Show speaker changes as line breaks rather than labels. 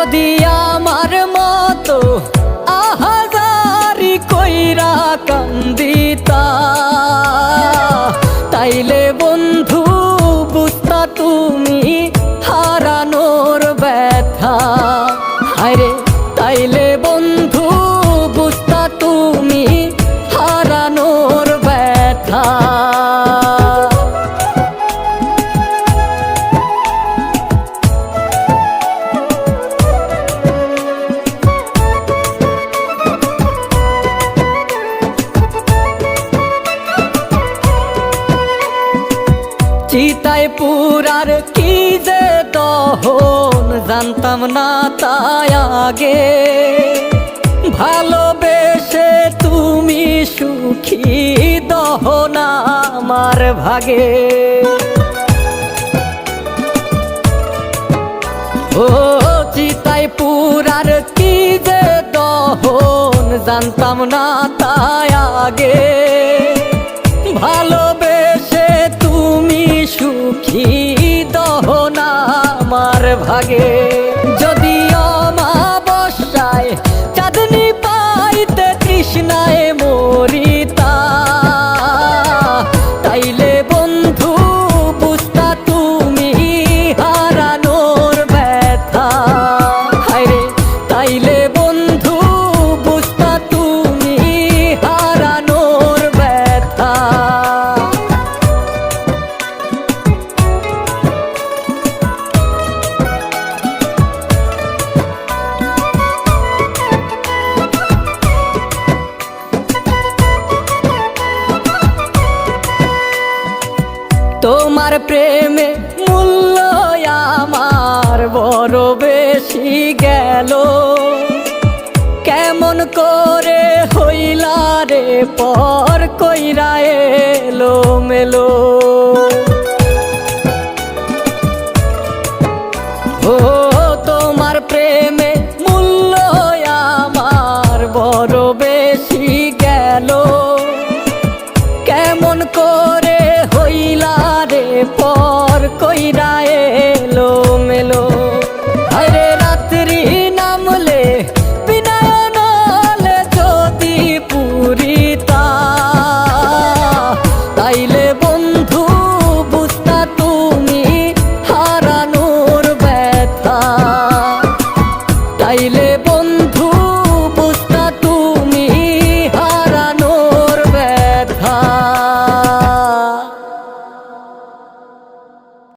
যদি আমার মতো আহাজারি কইরা কান্দিতা, তাইলে বন্ধু বুঝতা তুমি হারানোর ব্যথা। হায়রে তাইলে বন্ধু বুঝতা তুমি হারানোর ব্যথা। চিতায় পুরার কি যে দহন জানতাম না তাই আগে, ভালোবেসে তুমি সুখী দহন আমার ভাগে। ও চিতায় পুরার কি যে দহন জানতাম না তাই আগে, ভালোবেসে তুমি সুখী দহন আমার ভাগে। যদি অমাবস্যায় চাঁদনি পাইতে তৃষ্ণায় মরিতা, তাইলে বন্ধু বুঝতা তুমি হারানোর ব্যথা। হায়রে তাইলে বন্ধু বুঝতা তুমি হারানোর ব্যথা। তোমার প্রেমে মূল্য আমার বড় বেশি গেল, কেমন করে হইলা রে পর কইরা এলো মেলো।